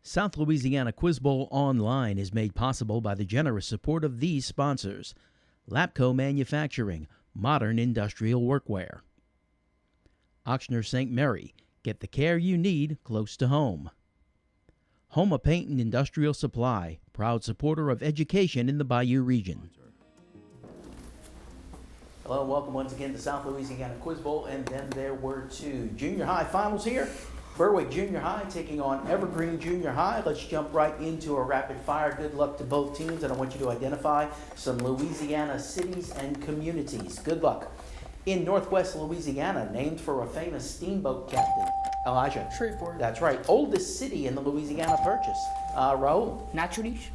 South Louisiana Quiz Bowl Online is made possible by the generous support of these sponsors: Lapco Manufacturing, modern industrial workwear. Ochsner St. Mary, get the care you need close to home. Homa Paint and Industrial Supply, proud supporter of education in the Bayou region. Hello and welcome once again to South Louisiana Quiz Bowl, and then there were two junior high finals here. Berwick Junior High taking on Evergreen Junior High. Let's jump right into a rapid fire. Good luck to both teams, and I want you to identify some Louisiana cities and communities. Good luck. In Northwest Louisiana, named for a famous steamboat captain. Elijah. Shreveport. That's right. Oldest city in the Louisiana Purchase. Raul. Natchitoches.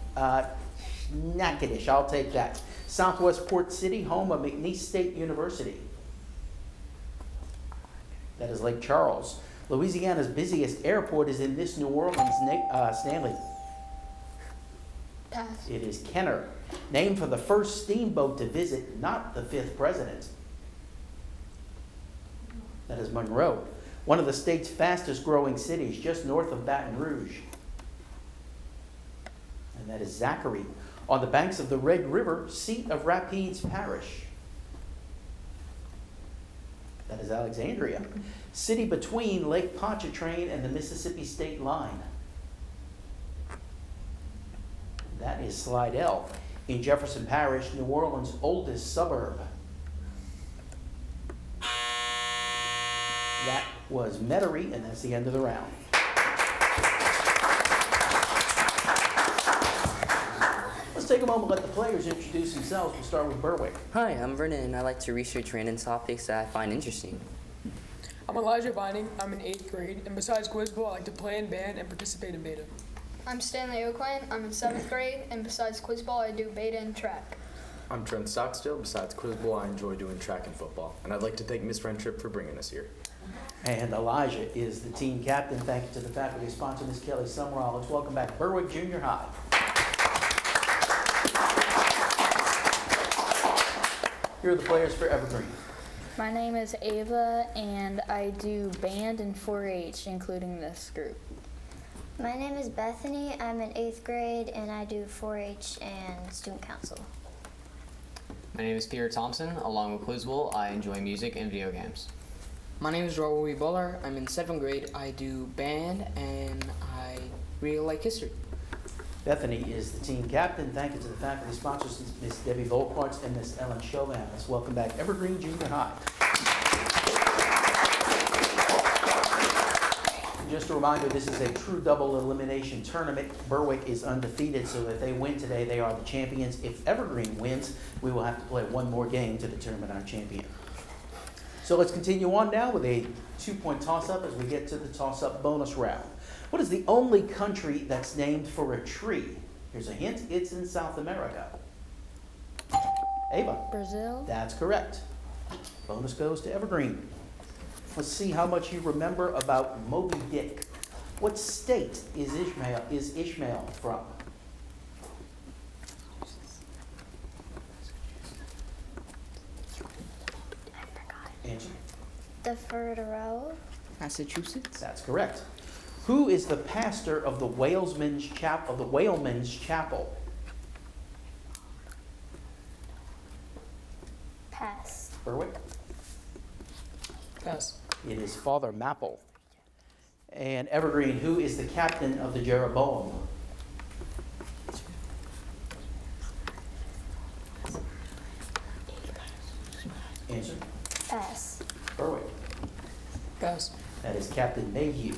Natchitoches, I'll take that. Southwest Port City, home of McNeese State University. That is Lake Charles. Louisiana's busiest airport is in this New Orleans, Stanley. Pass. It is Kenner. Named for the first steamboat to visit, not the fifth president. That is Monroe. One of the state's fastest growing cities, just north of Baton Rouge. And that is Zachary. On the banks of the Red River, seat of Rapides Parish. That is Alexandria. City between Lake Pontchartrain and the Mississippi State Line. That is Slidell. In Jefferson Parish, New Orleans' oldest suburb. That was Metairie, and that's the end of the round. Let's take a moment and let the players introduce themselves. We'll start with Berwick. Hi, I'm Vernon, and I like to research random topics that I find interesting. I'm Elijah Vining. I'm in 8th grade, and besides Quiz Bowl, I like to play in band and participate in beta. I'm Stanley Oakland. I'm in 7th grade, and besides Quiz Bowl, I do beta and track. I'm Trent Stockstill. Besides Quiz Bowl, I enjoy doing track and football. And I'd like to thank Miss Rentrip for bringing us here. And Elijah is the team captain. Thank you to the faculty sponsor, Ms. Kelly Summerall. Let's welcome back Berwick Junior High. Here are the players for Evergreen. My name is Ava, and I do band and 4-H, including this group. My name is Bethany. I'm in 8th grade, and I do 4-H and student council. My name is Peter Thompson. Along with Quiz Bowl, I enjoy music and video games. My name is Raul Buller. I'm in 7th grade. I do band, and I really like history. Bethany is the team captain. Thank you to the faculty sponsors, Ms. Debbie Volkwartz and Ms. Ellen Chauvin. Let's welcome back Evergreen Junior High. Just a reminder, this is a true double elimination tournament. Berwick is undefeated, so if they win today, they are the champions. If Evergreen wins, we will have to play one more game to determine our champion. So let's continue on now with a 2-point toss-up as we get to the toss-up bonus round. What is the only country that's named for a tree? Here's a hint, it's in South America. Ava? Brazil? That's correct. Bonus goes to Evergreen. Let's see how much you remember about Moby Dick. What state is Ishmael from? Angie? The Federal. Massachusetts. That's correct. Who is the pastor of the Whalemen's Chapel? Pass. Berwick? Pass. It is Father Mapple. And Evergreen, who is the captain of the Jeroboam? Answer. Pass. Berwick. Pass. That is Captain Mayhew.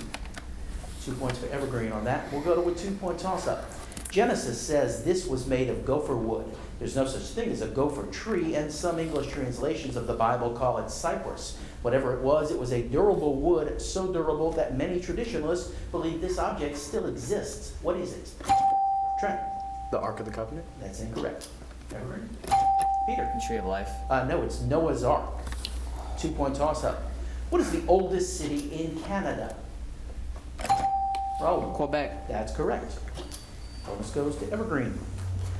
2 points for Evergreen on that. We'll go to a 2-point toss-up. Genesis says this was made of gopher wood. There's no such thing as a gopher tree, and some English translations of the Bible call it cypress. Whatever it was a durable wood, so durable that many traditionalists believe this object still exists. What is it? Trent? The Ark of the Covenant? That's incorrect. Evergreen? Peter? Tree of Life. No, it's Noah's Ark. 2-point toss-up. What is the oldest city in Canada? Raul? Quebec. That's correct. Bonus goes to Evergreen.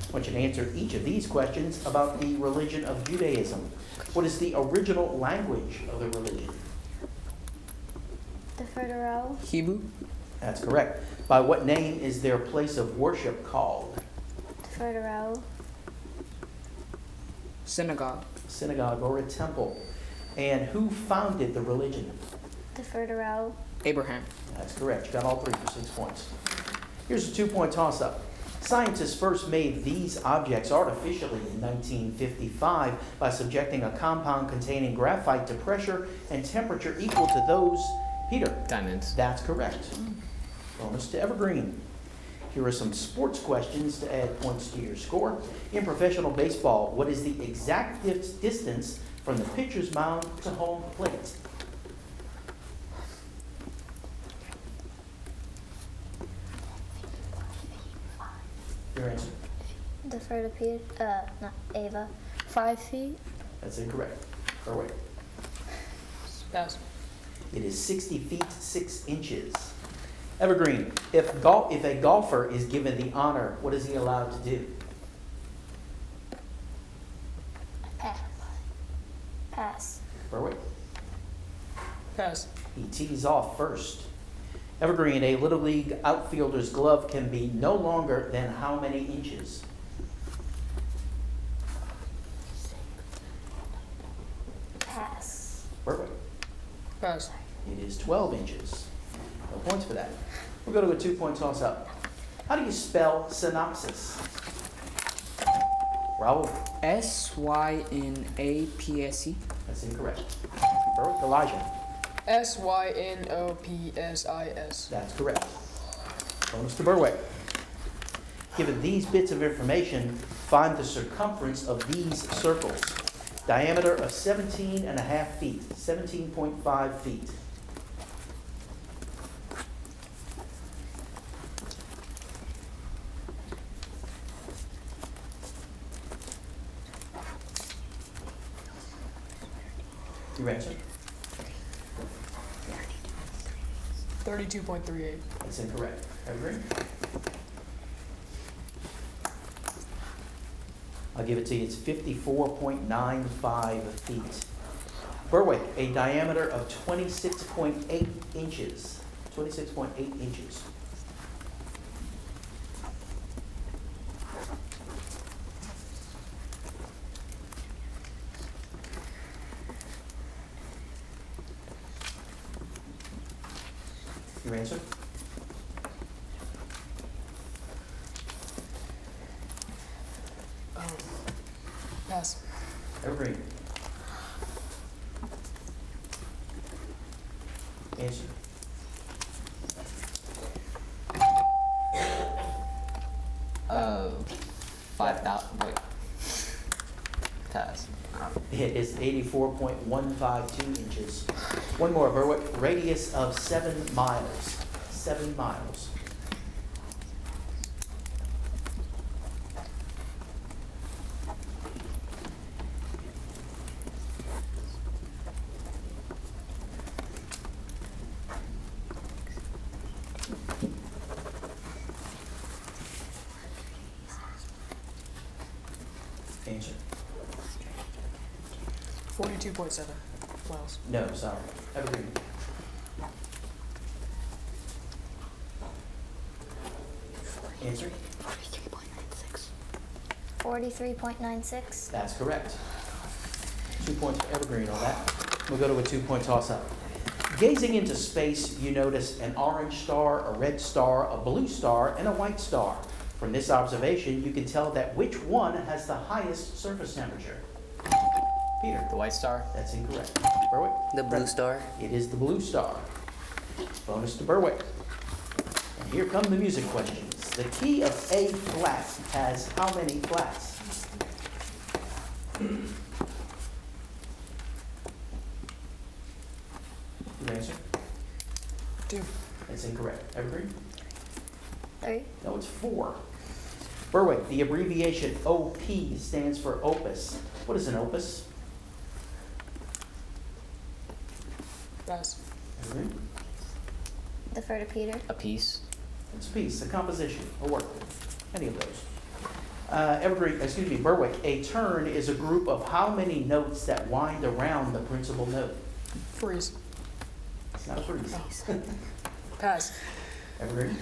I want you to answer each of these questions about the religion of Judaism. What is the original language of the religion? The Federal. Hebrew. That's correct. By what name is their place of worship called? Defer row. Synagogue. Synagogue or a temple. And who founded the religion? Defer row. Abraham. That's correct. You got all three for 6 points. Here's a 2-point toss-up. Scientists first made these objects artificially in 1955 by subjecting a compound containing graphite to pressure and temperature equal to those. Peter. Diamonds. That's correct. Bonus to Evergreen. Here are some sports questions to add points to your score. In professional baseball, what is the exact distance from the pitcher's mound to home plate? Your answer. Defer to Peter. Not Ava. 5 feet. That's incorrect. Berwick. Pass. It is 60 feet 6 inches. Evergreen. If a golfer is given the honor, what is he allowed to do? Pass. Pass. Berwick. Pass. He tees off first. Evergreen, a Little League outfielder's glove can be no longer than how many inches? Pass. Berwick. Pass. It is 12 inches. No points for that. We'll go to a 2-point toss-up. How do you spell synopsis? Raul. SYNAPSE. That's incorrect. Berwick. Elijah. SYNOPSIS. That's correct. Bonus to Berwick. Given these bits of information, find the circumference of these circles. Diameter of 17.5 feet, 17.5 feet. Your answer? 32.38. That's incorrect. Evergreen? I'll give it to you. It's 54.95 feet. Berwick, a diameter of 26.8 inches. 26.8 inches. Your answer? Pass. Evergreen. Answer. Uh, 5,000. Wait. Pass. It is 84.152 inches. One more, Berwick. Radius of 7 miles. 7 miles. Answer. 42.7 miles. No, sorry. Evergreen. Answer. 43.96. That's correct. 2 points for Evergreen on that. We'll go to a 2-point toss-up. Gazing into space, you notice an orange star, a red star, a blue star, and a white star. From this observation, you can tell that which one has the highest surface temperature. Peter. The White Star. That's incorrect. Berwick. The blue star. It is the blue star. Bonus to Berwick. And here come the music questions. The key of A flat has how many flats? Your answer? 2. That's incorrect. Evergreen? 3. No, it's 4. Berwick, the abbreviation OP stands for opus. What is an opus? Pass. Evergreen? Defer to Peter. A piece. It's a piece, a composition, a work, any of those. Berwick, a turn is a group of how many notes that wind around the principal note? Freeze. It's not a freeze. Pass. Evergreen?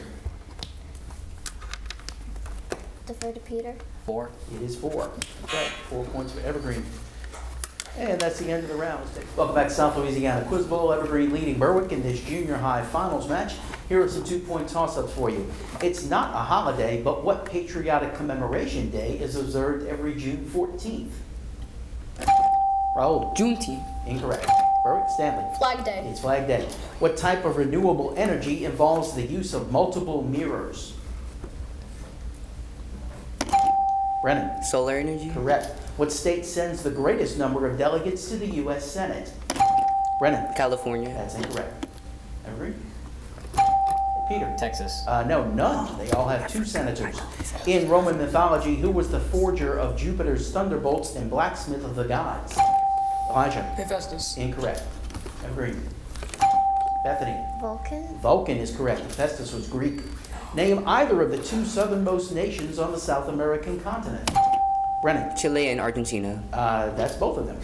Defer to Peter. 4. It is 4. Okay, 4 points for Evergreen. And that's the end of the round. Welcome back to South Louisiana Quiz Bowl. Evergreen leading Berwick in this junior high finals match. Here are some 2-point toss-ups for you. It's not a holiday, but what patriotic commemoration day is observed every June 14th? Raul? Juneteenth. Incorrect. Berwick? Stanley? Flag Day. It's Flag Day. What type of renewable energy involves the use of multiple mirrors? Brennan? Solar energy? Correct. What state sends the greatest number of delegates to the U.S. Senate? Brennan? California. That's incorrect. Evergreen? Peter? Texas. No, none. They all have 2 senators. In Roman mythology, who was the forger of Jupiter's thunderbolts and blacksmith of the gods? Elijah? Hephaestus. Incorrect. Evergreen? Bethany? Vulcan. Vulcan is correct. Hephaestus was Greek. Name either of the 2 southernmost nations on the South American continent. Brennan? Chile and Argentina. That's both of them.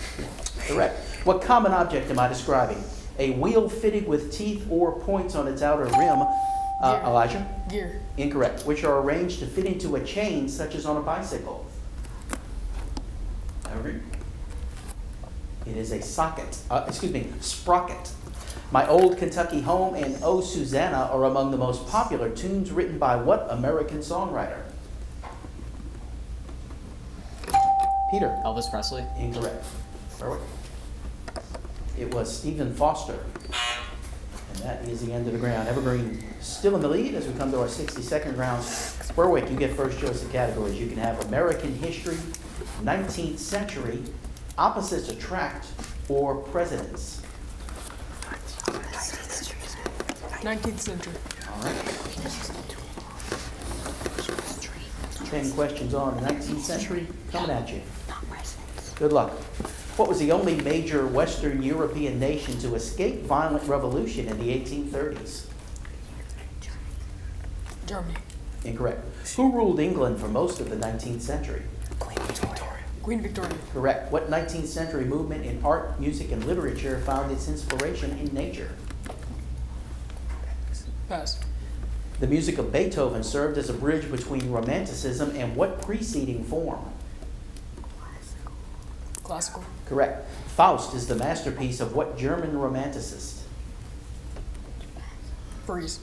Correct. What common object am I describing? A wheel fitted with teeth or points on its outer rim. Elijah? Gear. Incorrect. Which are arranged to fit into a chain, such as on a bicycle. Evergreen? It is a sprocket. My Old Kentucky Home and Oh Susanna are among the most popular tunes written by what American songwriter? Peter? Elvis Presley. Incorrect. Berwick? It was Stephen Foster. And that is the end of the round. Evergreen still in the lead as we come to our 60-second rounds. Berwick, you get first choice of categories. You can have American history, 19th century, opposites attract, or presidents. 19th century. All right. 10 questions on the 19th century coming at you. Good luck. What was the only major Western European nation to escape violent revolution in the 1830s? Germany. Incorrect. Who ruled England for most of the 19th century? Queen Victoria. Correct. What 19th century movement in art, music, and literature found its inspiration in nature? Pass. The music of Beethoven served as a bridge between Romanticism and what preceding form? Classical. Correct. Faust is the masterpiece of what German romanticist? Freeze.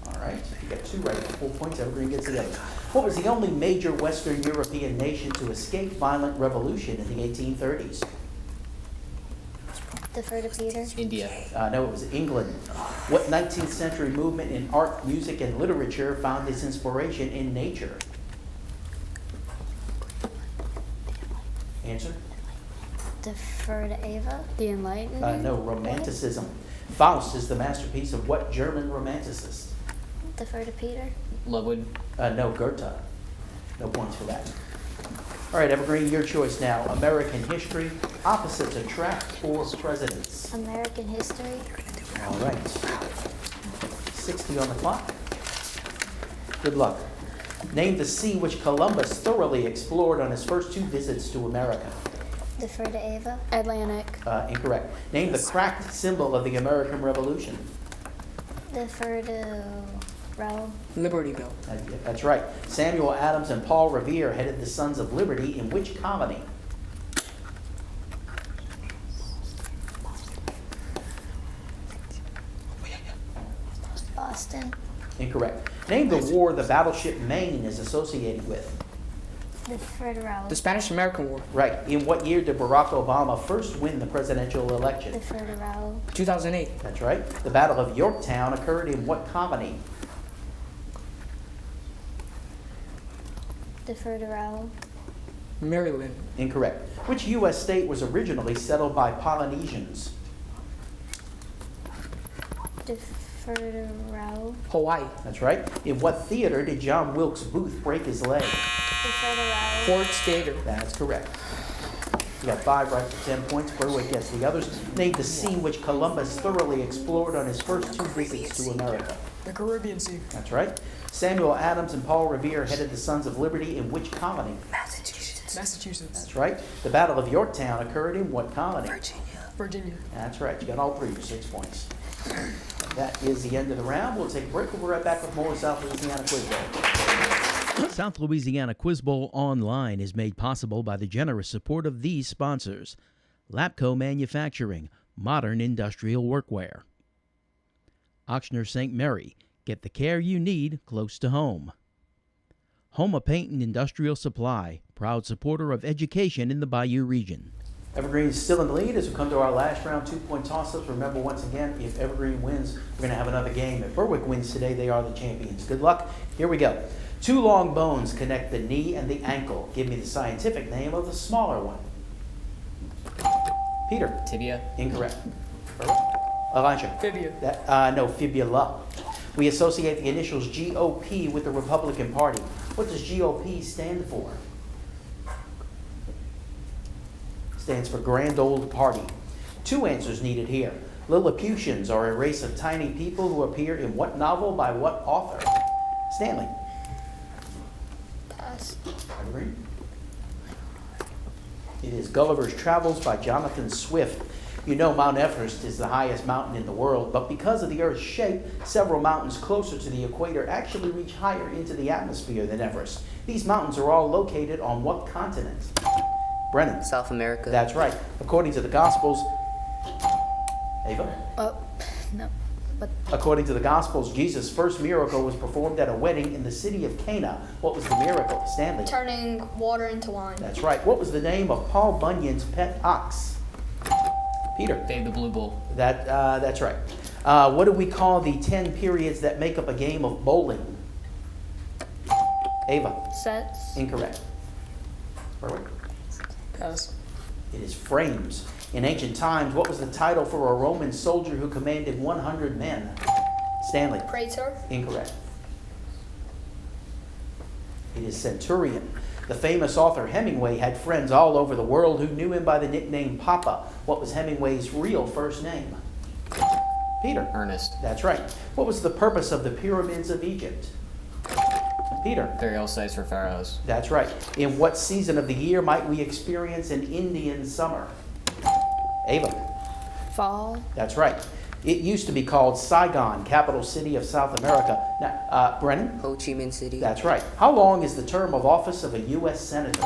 All right, you got 2 right, 4 points. Evergreen gets the other. What was the only major Western European nation to escape violent revolution in the 1830s? Defer to Peter. India. No, it was England. What 19th century movement in art, music, and literature found its inspiration in nature? Answer? Defer to Ava. The Enlightenment? No, Romanticism. Faust is the masterpiece of what German romanticist? Defer to Peter. Ludwig. No, Goethe. No points for that. All right, Evergreen, your choice now. American history, opposites attract, or presidents? American history. All right. 60 on the clock. Good luck. Name the sea which Columbus thoroughly explored on his first 2 visits to America. Defer to Ava. Atlantic. Incorrect. Name the cracked symbol of the American Revolution. Defer to Raul. Libertyville. That's right. Samuel Adams and Paul Revere headed the Sons of Liberty in which colony? Boston. Incorrect. Name the war the battleship Maine is associated with. Defer to Raul. The Spanish-American War. Right. In what year did Barack Obama first win the presidential election? Defer to Raul. 2008. That's right. The Battle of Yorktown occurred in what colony? Defer to Raul. Maryland. Incorrect. Which U.S. state was originally settled by Polynesians? Defer to Raul. Hawaii. That's right. In what theater did John Wilkes Booth break his leg? Defer to Raul. Ford's Theater. That's correct. You got 5 right for 10 points. Berwick gets the others. Name the sea which Columbus thoroughly explored on his first 2 visits to America. The Caribbean Sea. That's right. Samuel Adams and Paul Revere headed the Sons of Liberty in which colony? Massachusetts. That's right. The Battle of Yorktown occurred in what colony? Virginia. That's right. You got all 3 for 6 points. That is the end of the round. We'll take a break. We'll be right back with more South Louisiana Quiz Bowl. South Louisiana Quiz Bowl Online is made possible by the generous support of these sponsors: Lapco Manufacturing, modern industrial workwear; Ochsner St. Mary, get the care you need close to home; Homa Paint and Industrial Supply, proud supporter of education in the Bayou region. Evergreen is still in the lead as we come to our last round, 2-point toss-ups. Remember, once again, if Evergreen wins, we're going to have another game. If Berwick wins today, they are the champions. Good luck. Here we go. Two long bones connect the knee and the ankle. Give me the scientific name of the smaller one. Peter. Tibia. Incorrect. Elijah. Fibia. No, fibula. We associate the initials GOP with the Republican Party. What does GOP stand for? Stands for Grand Old Party. Two answers needed here. Lilliputians are a race of tiny people who appear in what novel by what author? Stanley. Pass. Evergreen. It is Gulliver's Travels by Jonathan Swift. You know Mount Everest is the highest mountain in the world, but because of the Earth's shape, several mountains closer to the equator actually reach higher into the atmosphere than Everest. These mountains are all located on what continent? Brennan. South America. That's right. According to the Gospels, Ava? No. But According to the Gospels, Jesus' first miracle was performed at a wedding in the city of Cana. What was the miracle? Stanley. Turning water into wine. That's right. What was the name of Paul Bunyan's pet ox? Peter. Dave the Blue Bull. That's right. What do we call the 10 periods that make up a game of bowling? Ava. sets. Incorrect. Berwick. Pass. It is frames. In ancient times, what was the title for a Roman soldier who commanded 100 men? Stanley. Praetor. Incorrect. It is centurion. The famous author Hemingway had friends all over the world who knew him by the nickname Papa. What was Hemingway's real first name? Peter. Ernest. That's right. What was the purpose of the pyramids of Egypt? Peter. Burial sites for pharaohs. That's right. In what season of the year might we experience an Indian summer? Ava. Fall. That's right. It used to be called Saigon, capital city of South America. Now, Brennan? Ho Chi Minh City. That's right. How long is the term of office of a U.S. Senator?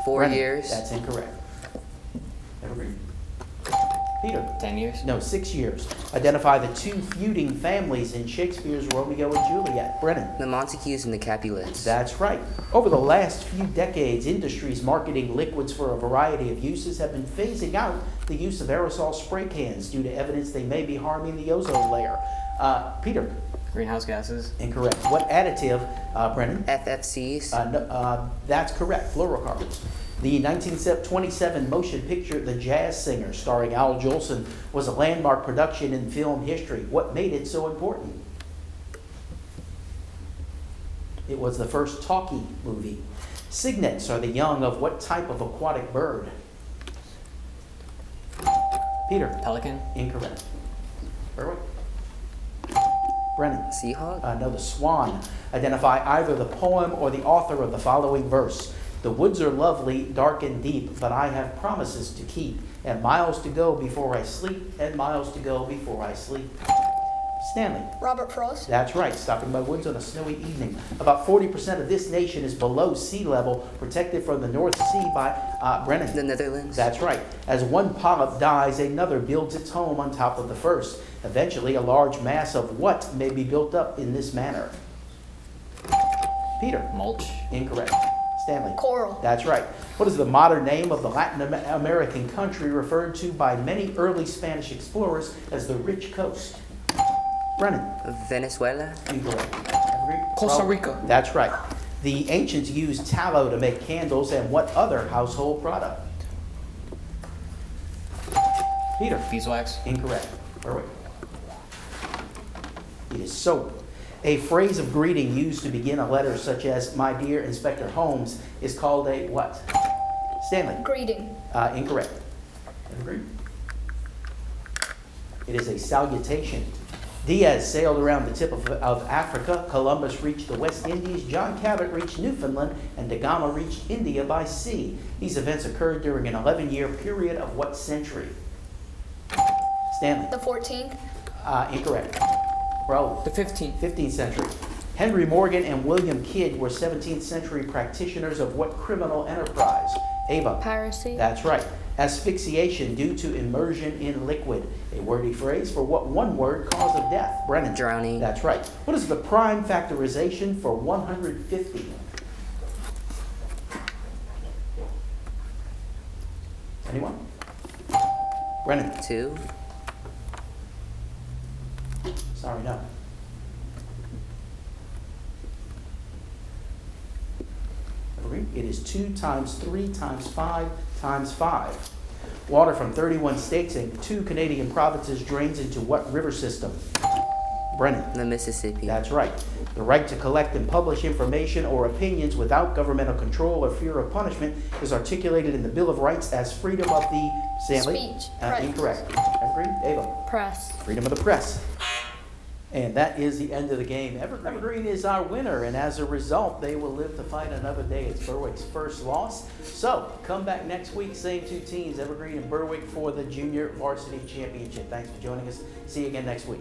4 Brennan? years. That's incorrect. Evergreen? Peter? 10 years. No, 6 years. Identify the two feuding families in Shakespeare's Romeo and Juliet. Brennan? The Montagues and the Capulets. That's right. Over the last few decades, industries marketing liquids for a variety of uses have been phasing out the use of aerosol spray cans due to evidence they may be harming the ozone layer. Peter? Greenhouse gases. Incorrect. What additive, Brennan? FFCs. That's correct. Fluorocarbons. The 1927 motion picture The Jazz Singer, starring Al Jolson, was a landmark production in film history. What made it so important? It was the first talkie movie. Cygnets are the young of what type of aquatic bird? Peter. Pelican. Incorrect. Berwick. Brennan. Seahawk. No, the swan. Identify either the poem or the author of the following verse. The woods are lovely, dark and deep, but I have promises to keep, and miles to go before I sleep, and miles to go before I sleep. Stanley. Robert Frost. That's right, stopping by woods on a snowy evening. About 40% of this nation is below sea level, protected from the North Sea by Brennan. The Netherlands. That's right. As one polyp dies, another builds its home on top of the first. Eventually, a large mass of what may be built up in this manner? Peter. Mulch. Incorrect. Stanley. Coral. That's right. What is the modern name of the Latin American country referred to by many early Spanish explorers as the Rich Coast? Brennan. Venezuela. Incorrect. Costa Rica. That's right. The ancients used tallow to make candles and what other household product? Peter. Beeswax. Incorrect. Berwick. It is soap. A phrase of greeting used to begin a letter such as, "My dear Inspector Holmes," is called a what? Stanley. Greeting. Incorrect. Evergreen. It is a salutation. Diaz sailed around the tip of Africa. Columbus reached the West Indies. John Cabot reached Newfoundland. And Da Gama reached India by sea. These events occurred during an 11-year period of what century? Stanley. The 14th. Incorrect. Bro, The 15th. 15th century. Henry Morgan and William Kidd were 17th century practitioners of what criminal enterprise? Ava. Piracy. That's right. Asphyxiation due to immersion in liquid. A wordy phrase for what one-word cause of death? Brennan. Drowning. That's right. What is the prime factorization for 150? Anyone? Brennan. 2. Sorry, no. Evergreen. It is 2 times 3 times 5 times 5. Water from 31 states and 2 Canadian provinces drains into what river system? Brennan. The Mississippi. That's right. The right to collect and publish information or opinions without governmental control or fear of punishment is articulated in the Bill of Rights as freedom of the Stanley. Speech. Press. Incorrect. Evergreen. Ava. Press. Freedom of the press. And that is the end of the game. Evergreen is our winner, and as a result, they will live to fight another day. It's Berwick's first loss. So come back next week, same 2 teams, Evergreen and Berwick, for the Junior Varsity Championship. Thanks for joining us. See you again next week.